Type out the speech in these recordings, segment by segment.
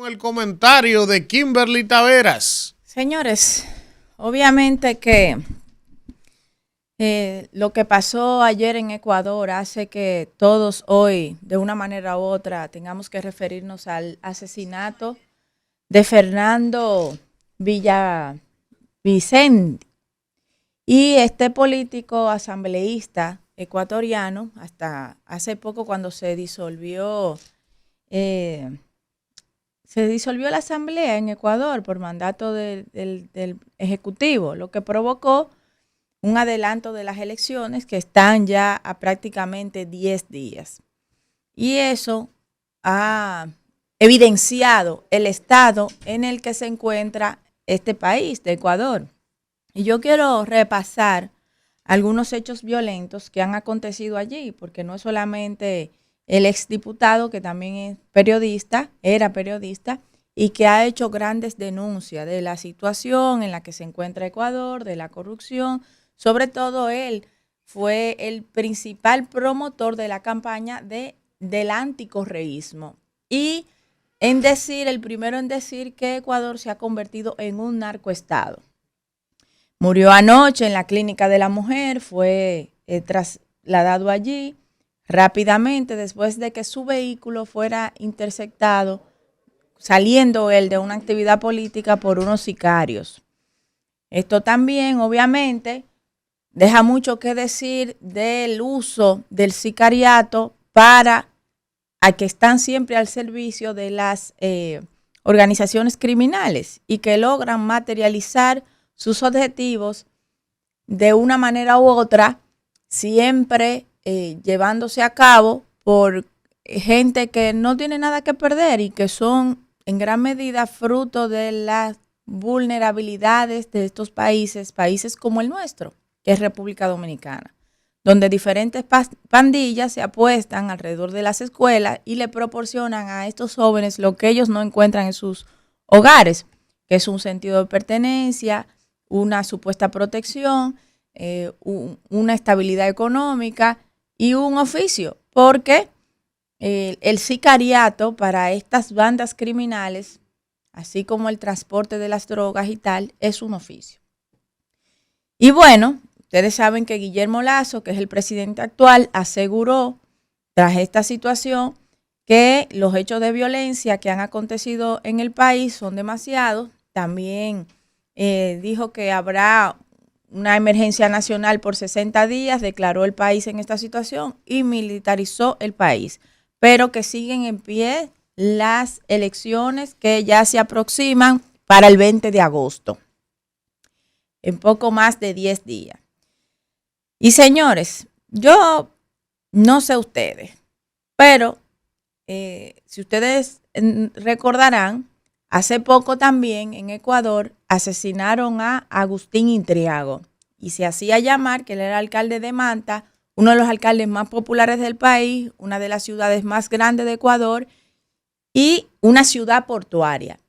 con el comentario de Kimberly Taveras. Señores, obviamente que lo que pasó ayer en Ecuador hace que todos hoy, de una manera u otra, tengamos que referirnos al asesinato de Fernando Villavicencio. Y este político asambleísta ecuatoriano, hasta hace poco cuando eh, se disolvió la asamblea en Ecuador por mandato del Ejecutivo, lo que provocó un adelanto de las elecciones que están ya a prácticamente 10 días. Y eso ha evidenciado el estado en el que se encuentra este país de Ecuador. Y yo quiero repasar algunos hechos violentos que han acontecido allí, porque no es solamente el exdiputado, que también es periodista, era periodista, y que ha hecho grandes denuncias de la situación en la que se encuentra Ecuador, de la corrupción. Sobre todo él fue el principal promotor de la campaña del anticorreísmo. Y el primero en decir que Ecuador se ha convertido en un narcoestado. Murió anoche en la clínica de la mujer, fue trasladado allí rápidamente después de que su vehículo fuera interceptado, saliendo él de una actividad política por unos sicarios. Esto también, obviamente, deja mucho que decir del uso del sicariato a que están siempre al servicio de las organizaciones criminales y que logran materializar sus objetivos de una manera u otra, siempre llevándose a cabo por gente que no tiene nada que perder y que son en gran medida fruto de las vulnerabilidades de estos países como el nuestro, que es República Dominicana, donde diferentes pandillas se apuestan alrededor de las escuelas y le proporcionan a estos jóvenes lo que ellos no encuentran en sus hogares, que es un sentido de pertenencia, una supuesta protección, una estabilidad económica y un oficio, porque el sicariato para estas bandas criminales, así como el transporte de las drogas y tal, es un oficio. Y bueno, ustedes saben que Guillermo Lasso, que es el presidente actual, aseguró tras esta situación que los hechos de violencia que han acontecido en el país son demasiados. También dijo que habrá una emergencia nacional por 60 días, declaró el país en esta situación y militarizó el país, pero que siguen en pie las elecciones que ya se aproximan para el 20 de agosto, en poco más de 10 días. Y señores, yo no sé ustedes, pero si ustedes recordarán, hace poco también en Ecuador asesinaron a Agustín Intriago y se hacía llamar que él era alcalde de Manta, uno de los alcaldes más populares del país, una de las ciudades más grandes de Ecuador y una ciudad portuaria.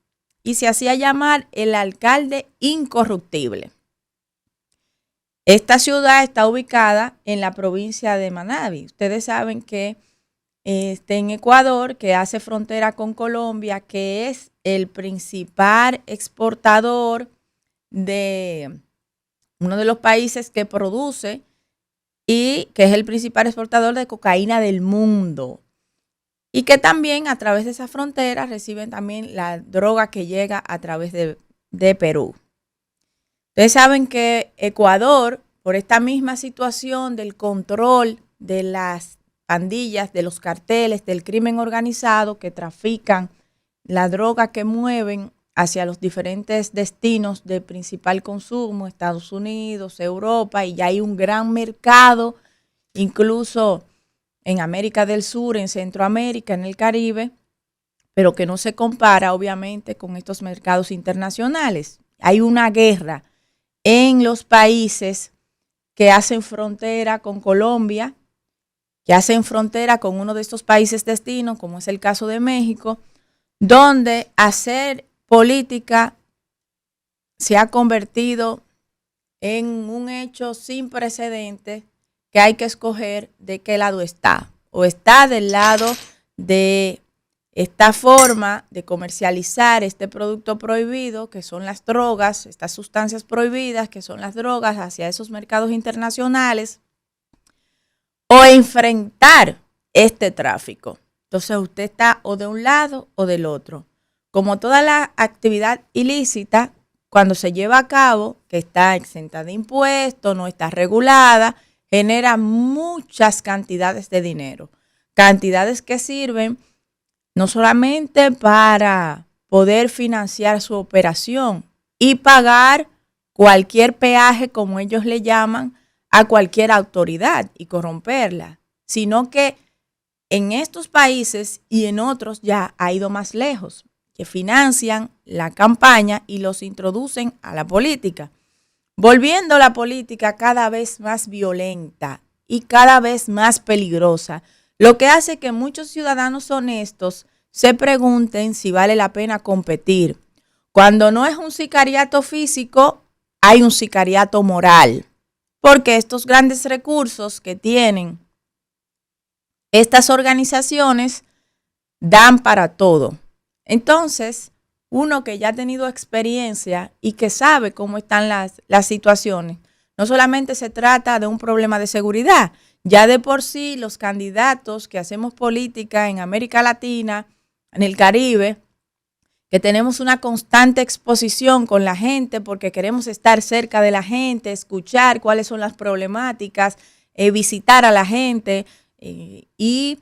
Y se hacía llamar el alcalde incorruptible. Esta ciudad está ubicada en la provincia de Manabí. Ustedes saben que en Ecuador, que hace frontera con Colombia, que es el principal exportador de uno de los países que produce y que es el principal exportador de cocaína del mundo. Y que también a través de esa frontera reciben también la droga que llega a través de Perú. Ustedes saben que Ecuador, por esta misma situación del control de las pandillas, de los carteles, del crimen organizado que trafican la droga que mueven hacia los diferentes destinos de principal consumo, Estados Unidos, Europa, y ya hay un gran mercado, incluso en América del Sur, en Centroamérica, en el Caribe, pero que no se compara obviamente con estos mercados internacionales. Hay una guerra en los países que hacen frontera con Colombia, que hacen frontera con uno de estos países destinos, como es el caso de México, donde hacer política se ha convertido en un hecho sin precedentes que hay que escoger de qué lado está. O está del lado de esta forma de comercializar este producto prohibido, que son las drogas, estas sustancias prohibidas, que son las drogas, hacia esos mercados internacionales, o enfrentar este tráfico. Entonces usted está o de un lado o del otro. Como toda la actividad ilícita, cuando se lleva a cabo, que está exenta de impuestos, no está regulada, genera muchas cantidades de dinero. Cantidades que sirven no solamente para poder financiar su operación y pagar cualquier peaje, como ellos le llaman, a cualquier autoridad y corromperla, sino que en estos países y en otros ya ha ido más lejos, que financian la campaña y los introducen a la política, volviendo la política cada vez más violenta y cada vez más peligrosa, lo que hace que muchos ciudadanos honestos se pregunten si vale la pena competir. Cuando no es un sicariato físico, hay un sicariato moral, porque estos grandes recursos que tienen estas organizaciones dan para todo. Entonces, uno que ya ha tenido experiencia y que sabe cómo están las situaciones, no solamente se trata de un problema de seguridad, ya de por sí los candidatos que hacemos política en América Latina, en el Caribe, que tenemos una constante exposición con la gente porque queremos estar cerca de la gente, escuchar cuáles son las problemáticas, visitar a la gente y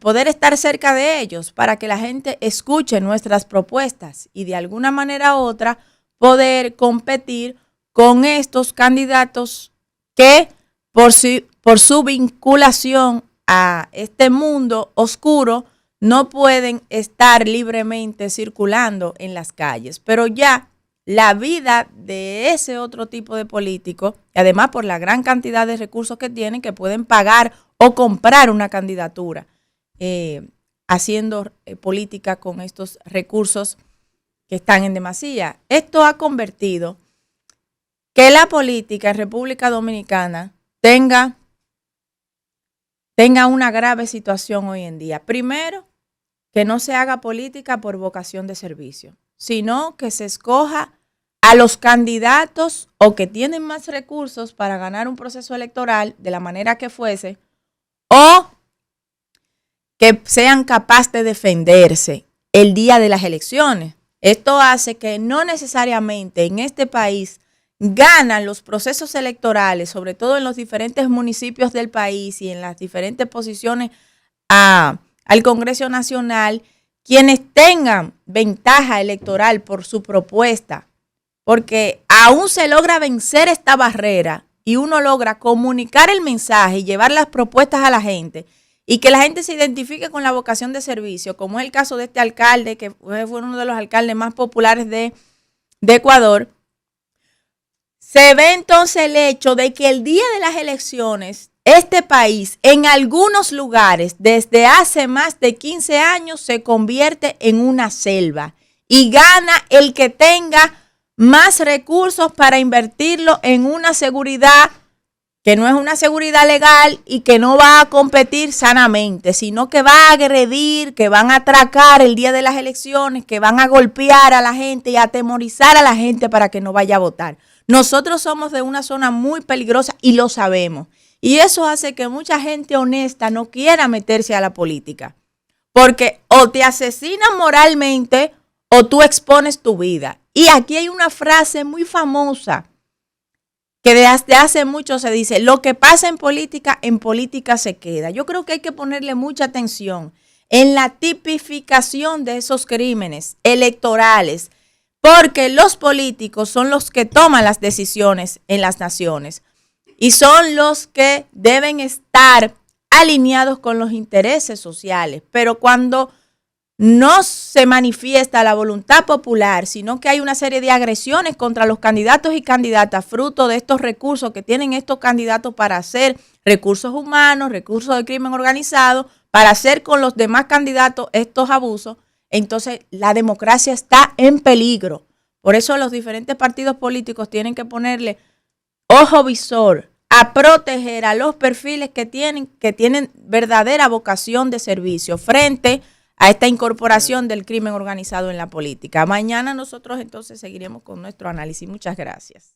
poder estar cerca de ellos para que la gente escuche nuestras propuestas y de alguna manera u otra poder competir con estos candidatos que por su vinculación a este mundo oscuro no pueden estar libremente circulando en las calles. Pero ya la vida de ese otro tipo de político, y además por la gran cantidad de recursos que tienen, que pueden pagar o comprar una candidatura, haciendo política con estos recursos que están en demasía. Esto ha convertido que la política en República Dominicana tenga una grave situación hoy en día. Primero, que no se haga política por vocación de servicio, sino que se escoja a los candidatos o que tienen más recursos para ganar un proceso electoral de la manera que fuese, o que sean capaces de defenderse el día de las elecciones. Esto hace que no necesariamente en este país ganan los procesos electorales, sobre todo en los diferentes municipios del país y en las diferentes posiciones al Congreso Nacional, quienes tengan ventaja electoral por su propuesta, porque aún se logra vencer esta barrera y uno logra comunicar el mensaje y llevar las propuestas a la gente y que la gente se identifique con la vocación de servicio, como es el caso de este alcalde, que fue uno de los alcaldes más populares de Ecuador. Se ve entonces el hecho de que el día de las elecciones, este país, en algunos lugares, desde hace más de 15 años, se convierte en una selva y gana el que tenga más recursos para invertirlo en una seguridad que no es una seguridad legal y que no va a competir sanamente, sino que va a agredir, que van a atracar el día de las elecciones, que van a golpear a la gente y a atemorizar a la gente para que no vaya a votar. Nosotros somos de una zona muy peligrosa y lo sabemos. Y eso hace que mucha gente honesta no quiera meterse a la política. Porque o te asesinan moralmente o tú expones tu vida. Y aquí hay una frase muy famosa que desde hace mucho se dice: lo que pasa en política se queda. Yo creo que hay que ponerle mucha atención en la tipificación de esos crímenes electorales, porque los políticos son los que toman las decisiones en las naciones y son los que deben estar alineados con los intereses sociales. Pero cuando no se manifiesta la voluntad popular, sino que hay una serie de agresiones contra los candidatos y candidatas fruto de estos recursos que tienen estos candidatos para hacer recursos humanos, recursos de crimen organizado, para hacer con los demás candidatos estos abusos, entonces la democracia está en peligro. Por eso los diferentes partidos políticos tienen que ponerle ojo visor a proteger a los perfiles que tienen verdadera vocación de servicio frente a esta incorporación del crimen organizado en la política. Mañana nosotros entonces seguiremos con nuestro análisis. Muchas gracias.